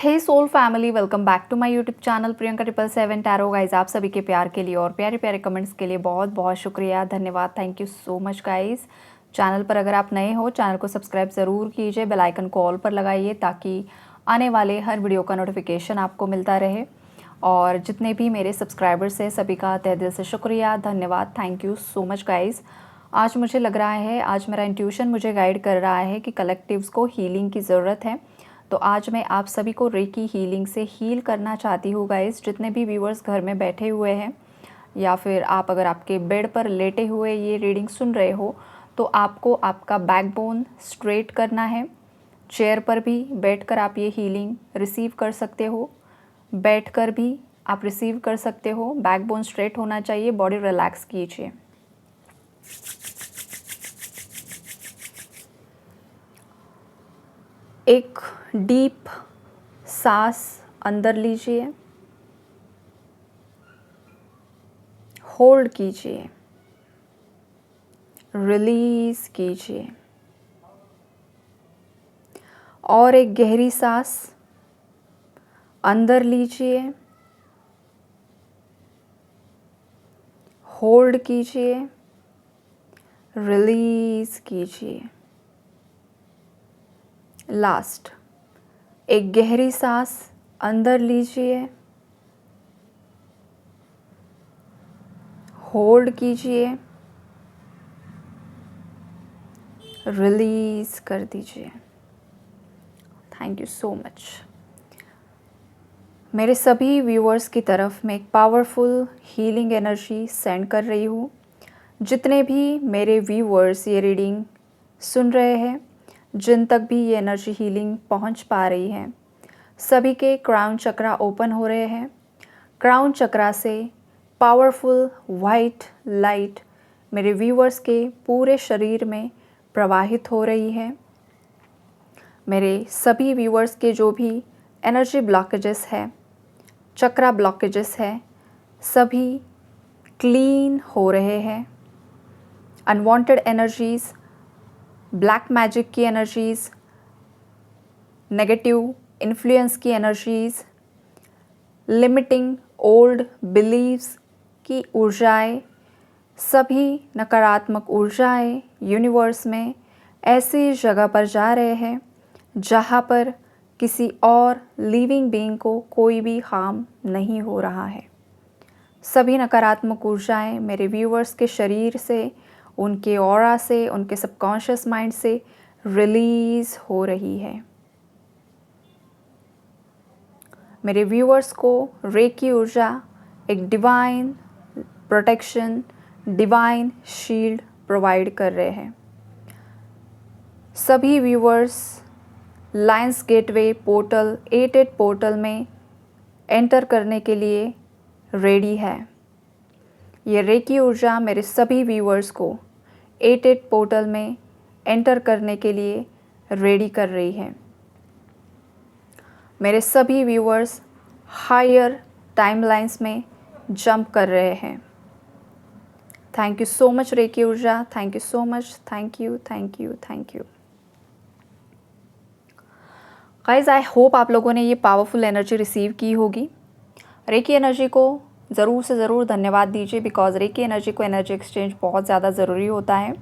Hey soul family, welcome back to my YouTube channel Priyanka 777 tarot. Guys, आप सभी के प्यार के लिए और प्यारे प्यारे कमेंट्स के लिए बहुत बहुत शुक्रिया, धन्यवाद। Thank you so much guys. Channel पर अगर आप नए हो, चैनल को सब्सक्राइब ज़रूर कीजिए, बेल आइकन को ऑल पर लगाइए ताकि आने वाले हर वीडियो का नोटिफिकेशन आपको मिलता रहे। और जितने भी मेरे सब्सक्राइबर्स हैं सभी का तहे दिल से शुक्रिया, धन्यवाद। Thank you so much guys. आज मुझे लग रहा है, आज मेरा इंट्यूशन मुझे गाइड कर रहा है कि कलेक्टिव्स को हीलिंग की ज़रूरत है। तो आज मैं आप सभी को रेकी हीलिंग से हील करना चाहती हूँ गाइस। जितने भी व्यूअर्स घर में बैठे हुए हैं या फिर आप अगर आपके बेड पर लेटे हुए ये रीडिंग सुन रहे हो, तो आपको आपका बैकबोन स्ट्रेट करना है। चेयर पर भी बैठकर आप ये हीलिंग रिसीव कर सकते हो, बैठकर भी आप रिसीव कर सकते हो। बैकबोन स्ट्रेट होना चाहिए, बॉडी रिलैक्स कीजिए। एक डीप सांस अंदर लीजिए, होल्ड कीजिए, रिलीज कीजिए और एक गहरी सांस अंदर लीजिए, होल्ड कीजिए, रिलीज कीजिए। लास्ट, एक गहरी सांस अंदर लीजिए, होल्ड कीजिए, रिलीज कर दीजिए। Thank you so much. मेरे सभी व्यूअर्स की तरफ मैं एक पावरफुल हीलिंग एनर्जी सेंड कर रही हूँ। जितने भी मेरे व्यूअर्स ये रीडिंग सुन रहे हैं, जिन तक भी ये एनर्जी हीलिंग पहुँच पा रही है, सभी के क्राउन चक्रा ओपन हो रहे हैं। क्राउन चक्रा से पावरफुल वाइट लाइट मेरे व्यूअर्स के पूरे शरीर में प्रवाहित हो रही है। मेरे सभी व्यूअर्स के जो भी एनर्जी ब्लॉकेजेस है, चक्रा ब्लॉकेजेस है, सभी क्लीन हो रहे हैं। अनवांटेड एनर्जीज़, ब्लैक मैजिक की एनर्जीज़, नेगेटिव इन्फ्लुएंस की एनर्जीज़, लिमिटिंग ओल्ड बिलीव्स की ऊर्जाएं, सभी नकारात्मक ऊर्जाएं यूनिवर्स में ऐसी जगह पर जा रहे हैं जहां पर किसी और लिविंग बीइंग को कोई भी हार्म नहीं हो रहा है। सभी नकारात्मक ऊर्जाएं मेरे व्यूअर्स के शरीर से, उनके ऑरा से, उनके सबकॉन्शियस माइंड से रिलीज़ हो रही है। मेरे व्यूअर्स को रेकी ऊर्जा एक divine protection, divine shield provide कर रहे हैं। सभी viewers Lions gateway portal 88 portal में एंटर करने के लिए रेडी है। ये रेकी ऊर्जा मेरे सभी व्यूअर्स को 88 पोर्टल में एंटर करने के लिए रेडी कर रही है। मेरे सभी व्यूअर्स हायर टाइमलाइंस में जंप कर रहे हैं। Thank you so much reiki ऊर्जा, thank you so much, thank you, thank you, thank you. Guys, I hope आप लोगों ने ये पावरफुल एनर्जी रिसीव की होगी। रेकी एनर्जी को ज़रूर से ज़रूर धन्यवाद दीजिए, बिकॉज रेकी एनर्जी को एनर्जी एक्सचेंज बहुत ज़्यादा ज़रूरी होता है।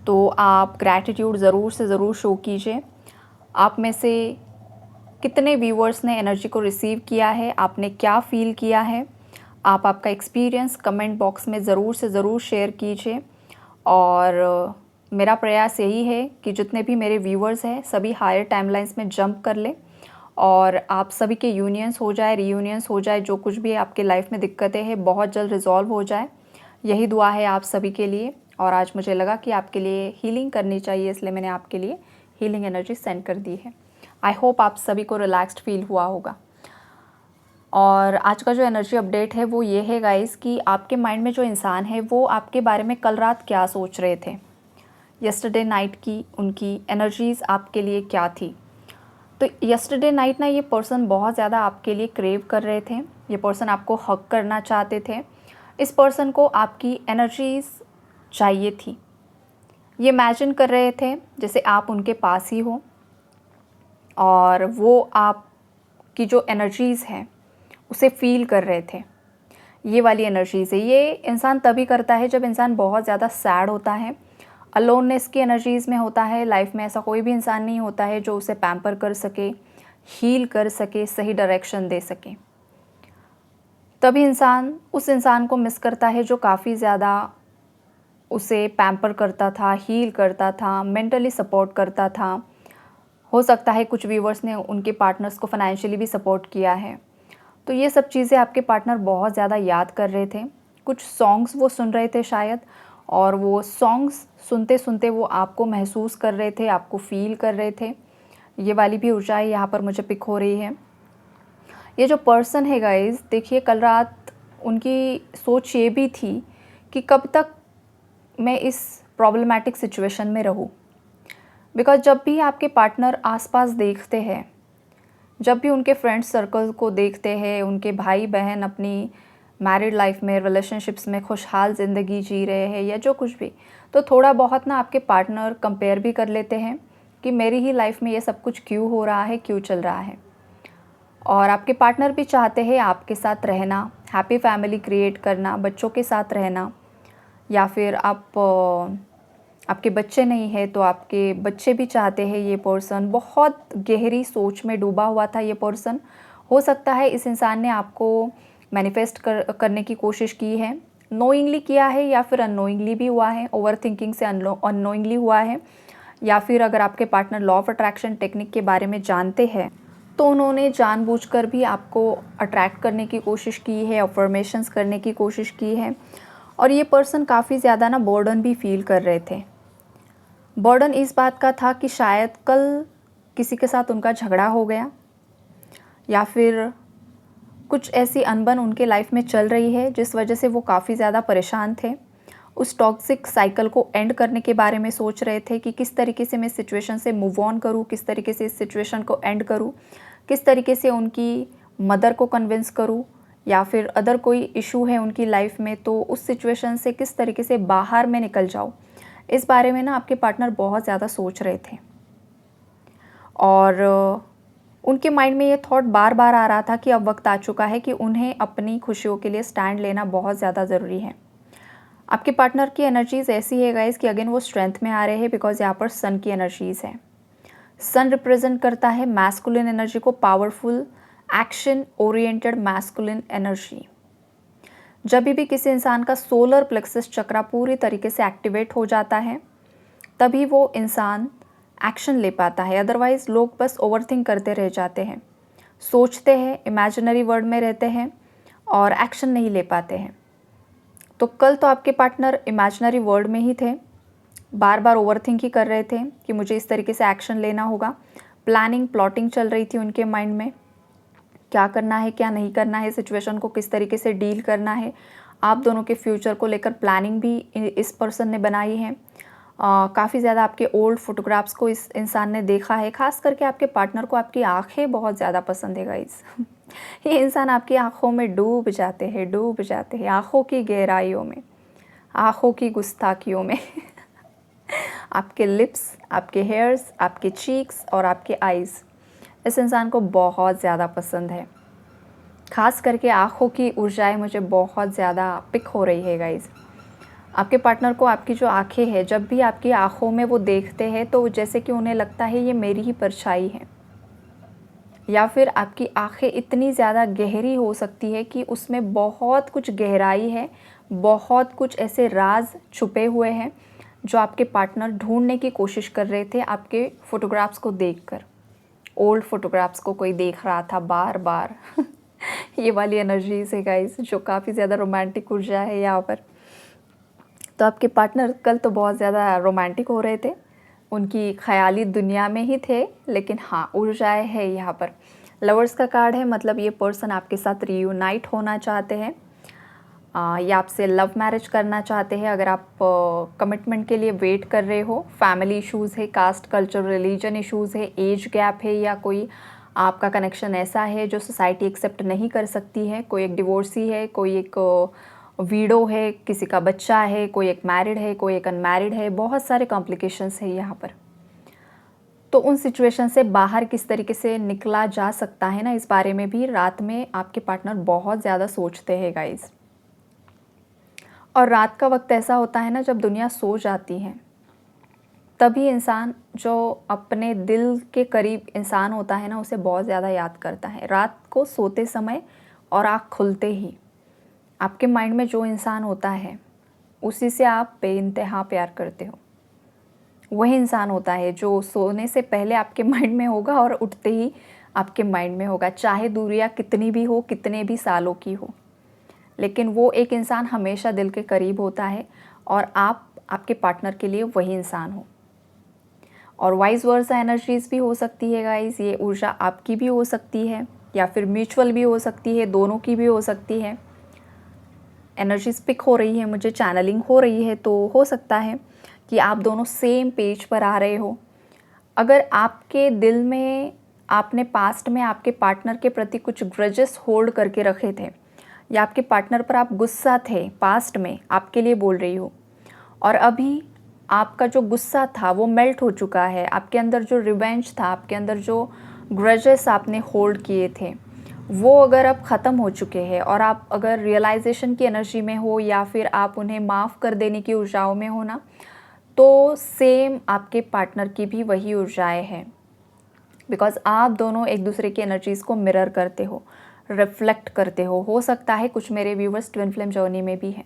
तो आप ग्रैटिट्यूड ज़रूर से ज़रूर शो कीजिए। आप में से कितने व्यूअर्स ने एनर्जी को रिसीव किया है, आपने क्या फ़ील किया है, आप आपका एक्सपीरियंस कमेंट बॉक्स में ज़रूर से ज़रूर शेयर कीजिए। और मेरा प्रयास यही है कि जितने भी मेरे व्यूअर्स हैं सभी हायर टाइमलाइंस में जंप कर लें और आप सभी के यूनियंस हो जाए, रीयूनियंस हो जाए, जो कुछ भी आपके लाइफ में दिक्कतें हैं बहुत जल्द रिजॉल्व हो जाए। यही दुआ है आप सभी के लिए। और आज मुझे लगा कि आपके लिए हीलिंग करनी चाहिए, इसलिए मैंने आपके लिए हीलिंग एनर्जी सेंड कर दी है। आई होप आप सभी को रिलैक्स्ड फील हुआ होगा। और आज का जो एनर्जी अपडेट है वो ये है गाइस कि आपके माइंड में जो इंसान है वो आपके बारे में कल रात क्या सोच रहे थे, यस्टरडे नाइट की उनकी एनर्जीज़ आपके लिए क्या थी। तो यस्टरडे नाइट ना ये पर्सन बहुत ज़्यादा आपके लिए क्रेव कर रहे थे। ये पर्सन आपको हग करना चाहते थे। इस पर्सन को आपकी एनर्जीज़ चाहिए थी। ये इमेजिन कर रहे थे जैसे आप उनके पास ही हो और वो आप की जो एनर्जीज़ हैं उसे फ़ील कर रहे थे। ये वाली एनर्जीज़ है। ये इंसान तभी करता है जब इंसान बहुत ज़्यादा सैड होता है, अलोननेस की एनर्जीज़ में होता है। लाइफ में ऐसा कोई भी इंसान नहीं होता है जो उसे पैम्पर कर सके, हील कर सके, सही डायरेक्शन दे सके। तभी इंसान उस इंसान को मिस करता है जो काफ़ी ज़्यादा उसे पैम्पर करता था, हील करता था, मेंटली सपोर्ट करता था। हो सकता है कुछ व्यूअर्स ने उनके पार्टनर्स को फाइनेंशियली भी सपोर्ट किया है। तो ये सब चीज़ें आपके पार्टनर बहुत ज़्यादा याद कर रहे थे। कुछ सॉन्ग्स वो सुन रहे थे शायद, और वो सॉन्ग्स सुनते सुनते वो आपको महसूस कर रहे थे, आपको फ़ील कर रहे थे। ये वाली भी ऊर्जाएँ यहाँ पर मुझे पिक हो रही है। ये जो पर्सन है गाइज़, देखिए कल रात उनकी सोच ये भी थी कि कब तक मैं इस प्रॉब्लमैटिक सिचुएशन में रहूँ। बिकॉज़ जब भी आपके पार्टनर आस-पास देखते हैं, जब भी उनके फ्रेंड सर्कल को देखते हैं, उनके भाई-बहन अपनी मैरिड लाइफ में, रिलेशनशिप्स में खुशहाल ज़िंदगी जी रहे हैं या जो कुछ भी, तो थोड़ा बहुत ना आपके पार्टनर कंपेयर भी कर लेते हैं कि मेरी ही लाइफ में ये सब कुछ क्यों हो रहा है, क्यों चल रहा है। और आपके पार्टनर भी चाहते हैं आपके साथ रहना, हैप्पी फैमिली क्रिएट करना, बच्चों के साथ रहना, या फिर आपके बच्चे नहीं हैं तो आपके बच्चे भी चाहते हैं। ये पर्सन बहुत गहरी सोच में डूबा हुआ था। ये पर्सन, हो सकता है इस इंसान ने आपको मैनिफेस्ट करने की कोशिश की है, नोइंगली किया है या फिर अननोइंगली भी हुआ है, ओवरथिंकिंग से अननोइंगली हुआ है, या फिर अगर आपके partner law of attraction technique के बारे में जानते हैं तो उन्होंने जानबूझकर भी आपको अट्रैक्ट करने की कोशिश की है, अफर्मेशंस करने की कोशिश की है। और ये पर्सन काफ़ी ज़्यादा ना बर्डन भी फील कर रहे थे। बर्डन इस बात का था कि शायद कल किसी के साथ उनका झगड़ा हो गया, या फिर कुछ ऐसी अनबन उनके लाइफ में चल रही है जिस वजह से वो काफ़ी ज़्यादा परेशान थे। उस टॉक्सिक साइकिल को एंड करने के बारे में सोच रहे थे कि किस तरीके से मैं इस सिचुएशन से मूव ऑन करूँ, किस तरीके से इस सिचुएशन को एंड करूँ, किस तरीके से उनकी मदर को कन्विंस करूँ, या फिर अदर कोई इशू है उनकी लाइफ में तो उस सिचुएशन से किस तरीके से बाहर मैं निकल जाऊँ। इस बारे में ना आपके पार्टनर बहुत ज़्यादा सोच रहे थे, और उनके माइंड में ये थॉट बार बार आ रहा था कि अब वक्त आ चुका है कि उन्हें अपनी खुशियों के लिए स्टैंड लेना बहुत ज़्यादा ज़रूरी है। आपके पार्टनर की एनर्जीज़ ऐसी है गाइस कि अगेन वो स्ट्रेंथ में आ रहे हैं, बिकॉज यहाँ पर सन की एनर्जीज़ है। सन रिप्रेजेंट करता है मैस्कुलिन एनर्जी को, powerful, action oriented masculine energy. जब भी किसी इंसान का सोलर प्लेक्सस चक्रा पूरी तरीके से एक्टिवेट हो जाता है तभी वो इंसान एक्शन ले पाता है। अदरवाइज़ लोग बस ओवरथिंक करते रह जाते हैं, सोचते हैं, इमेजिनरी वर्ल्ड में रहते हैं और एक्शन नहीं ले पाते हैं। तो कल तो आपके पार्टनर इमेजिनरी वर्ल्ड में ही थे, बार बार ओवरथिंक ही कर रहे थे कि मुझे इस तरीके से एक्शन लेना होगा। प्लानिंग, प्लॉटिंग चल रही थी उनके माइंड में, क्या करना है, क्या नहीं करना है, सिचुएशन को किस तरीके से डील करना है। आप दोनों के फ्यूचर को लेकर प्लानिंग भी इस पर्सन ने बनाई है। काफ़ी ज़्यादा आपके ओल्ड फोटोग्राफ्स को इस इंसान ने देखा है। ख़ास करके आपके पार्टनर को आपकी आँखें बहुत ज़्यादा पसंद है गाइस। ये इंसान आपकी आँखों में डूब जाते हैं, आँखों की गहराइयों में, आँखों की गुस्ताखियों में। आपके लिप्स, आपके हेयर्स, आपके चीक्स और आपके आईज़ इस इंसान को बहुत ज़्यादा पसंद है। ख़ास करके आँखों की ऊर्जाएँ मुझे बहुत ज़्यादा पिक हो रही है गाइस। आपके पार्टनर को आपकी जो आँखें हैं, जब भी आपकी आँखों में वो देखते हैं तो जैसे कि उन्हें लगता है ये मेरी ही परछाई है, या फिर आपकी आँखें इतनी ज़्यादा गहरी हो सकती है कि उसमें बहुत कुछ गहराई है, बहुत कुछ ऐसे राज छुपे हुए हैं जो आपके पार्टनर ढूंढने की कोशिश कर रहे थे आपके फ़ोटोग्राफ्स को देखकर। ओल्ड फोटोग्राफ्स को कोई देख रहा था बार बार। ये वाली एनर्जीज है गाइस, जो काफ़ी ज़्यादा रोमांटिक ऊर्जा है यहाँ पर। तो आपके पार्टनर कल तो बहुत ज़्यादा रोमांटिक हो रहे थे, उनकी ख़याली दुनिया में ही थे, लेकिन हाँ ऊर्जाएँ है यहाँ पर। लवर्स का कार्ड है, मतलब ये पर्सन आपके साथ रीयूनाइट होना चाहते हैं या आपसे लव मैरिज करना चाहते हैं। अगर आप कमिटमेंट के लिए वेट कर रहे हो, फैमिली इश्यूज़ है, कास्ट, कल्चर, रिलीजन इश्यूज़ है, एज गैप है, या कोई आपका कनेक्शन ऐसा है जो सोसाइटी एक्सेप्ट नहीं कर सकती है, कोई एक डिवोर्सी है, कोई एक वीडो है, किसी का बच्चा है, कोई एक मैरिड है, कोई एक अनमैरिड है, बहुत सारे कॉम्प्लिकेशंस है यहाँ पर। तो उन सिचुएशन से बाहर किस तरीके से निकला जा सकता है ना, इस बारे में भी रात में आपके पार्टनर बहुत ज़्यादा सोचते हैं गाइस। और रात का वक्त ऐसा होता है ना, जब दुनिया सो जाती है, तभी इंसान जो अपने दिल के करीब इंसान होता है ना, उसे बहुत ज़्यादा याद करता है। रात को सोते समय और आँख खुलते ही आपके माइंड में जो इंसान होता है, उसी से आप बेइंतहा प्यार करते हो। वही इंसान होता है जो सोने से पहले आपके माइंड में होगा और उठते ही आपके माइंड में होगा, चाहे दूरियां कितनी भी हो, कितने भी सालों की हो, लेकिन वो एक इंसान हमेशा दिल के करीब होता है और आप आपके पार्टनर के लिए वही इंसान हो। और वाइस वर्सा एनर्जीज भी हो सकती है गाइस, ये ऊर्जा आपकी भी हो सकती है या फिर म्यूचुअल भी हो सकती है, दोनों की भी हो सकती है। एनर्जीज पिक हो रही है, मुझे चैनलिंग हो रही है, तो हो सकता है कि आप दोनों सेम पेज पर आ रहे हो। अगर आपके दिल में आपने पास्ट में आपके पार्टनर के प्रति कुछ ग्रजेस होल्ड करके रखे थे, या आपके पार्टनर पर आप गुस्सा थे पास्ट में, आपके लिए बोल रही हो, और अभी आपका जो गुस्सा था वो मेल्ट हो चुका है, आपके अंदर जो रिवेंज था, आपके अंदर जो ग्रजेस आपने होल्ड किए थे, वो अगर अब ख़त्म हो चुके हैं और आप अगर रियलाइजेशन की एनर्जी में हो या फिर आप उन्हें माफ़ कर देने की ऊर्जाओं में हो ना, तो सेम आपके पार्टनर की भी वही ऊर्जाएं हैं। बिकॉज़ आप दोनों एक दूसरे की एनर्जीज़ को मिरर करते हो, रिफ्लेक्ट करते हो सकता है कुछ मेरे व्यूवर्स ट्विन फ्लेम जर्नी में भी हैं।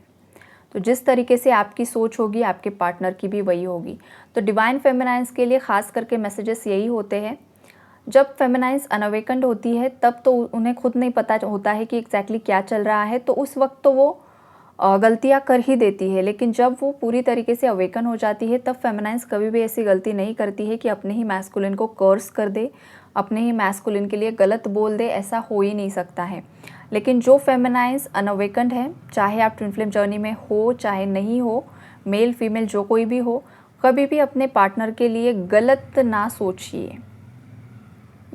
तो जिस तरीके से आपकी सोच होगी, आपके पार्टनर की भी वही होगी। तो डिवाइन फेमिनाइंस के लिए ख़ास करके मैसेजेस यही होते हैं, जब फेमिनाइंस अनअवेकन्ड होती है तब तो उन्हें खुद नहीं पता होता है कि एग्जैक्टली क्या चल रहा है, तो उस वक्त तो वो गलतियाँ कर ही देती है। लेकिन जब वो पूरी तरीके से अवेकन हो जाती है, तब फेमिनाइंस कभी भी ऐसी गलती नहीं करती है कि अपने ही मैस्कुलिन को कर्स कर दे, अपने ही मैस्कुलिन के लिए गलत बोल दे, ऐसा हो ही नहीं सकता है। लेकिन जो फेमिनाइंस अनअवेकन्ड है, चाहे आप ट्विन फ्लेम जर्नी में हो चाहे नहीं हो, मेल फीमेल जो कोई भी हो, कभी भी अपने पार्टनर के लिए गलत ना सोचिए।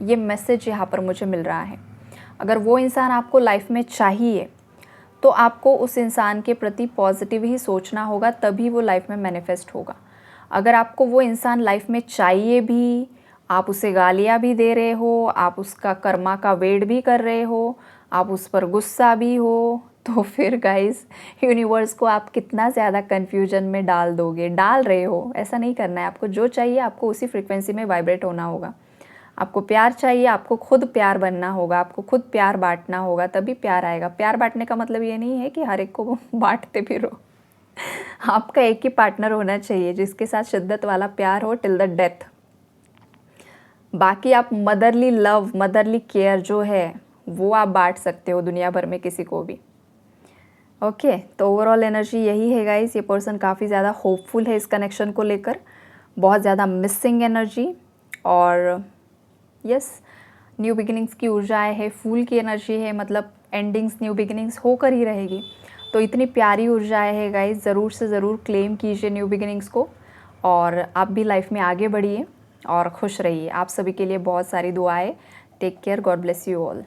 ये मैसेज यहाँ पर मुझे मिल रहा है। अगर वो इंसान आपको लाइफ में चाहिए, तो आपको उस इंसान के प्रति पॉजिटिव ही सोचना होगा, तभी वो लाइफ में मैनिफेस्ट होगा। अगर आपको वो इंसान लाइफ में चाहिए भी, आप उसे गालियाँ भी दे रहे हो, आप उसका कर्मा का वेट भी कर रहे हो, आप उस पर गुस्सा भी हो, तो फिर गाइस यूनिवर्स को आप कितना ज़्यादा कन्फ्यूजन में डाल दोगे। डाल रहे हो, ऐसा नहीं करना है। आपको जो चाहिए, आपको उसी फ्रिक्वेंसी में वाइब्रेट होना होगा। आपको प्यार चाहिए, आपको खुद प्यार बनना होगा, आपको खुद प्यार बांटना होगा, तभी प्यार आएगा। प्यार बांटने का मतलब ये नहीं है कि हर एक को बांटते फिरो। आपका एक ही पार्टनर होना चाहिए जिसके साथ शिद्दत वाला प्यार हो टिल द डेथ। बाकी आप मदरली लव, मदरली केयर जो है वो आप बांट सकते हो दुनिया भर में किसी को भी। ओके, तो ओवरऑल एनर्जी यही है गाइस। ये पर्सन काफ़ी ज़्यादा होपफुल है इस कनेक्शन को लेकर, बहुत ज़्यादा मिसिंग एनर्जी, और यस न्यू बिगिनिंग्स की ऊर्जाएं है, फूल की एनर्जी है, मतलब एंडिंग्स न्यू बिगिनिंग्स होकर ही रहेगी। तो इतनी प्यारी ऊर्जाएं है गाइस, ज़रूर से ज़रूर क्लेम कीजिए न्यू बिगिनिंग्स को, और आप भी लाइफ में आगे बढ़िए और खुश रहिए। आप सभी के लिए बहुत सारी दुआएं। Take care, God bless you all.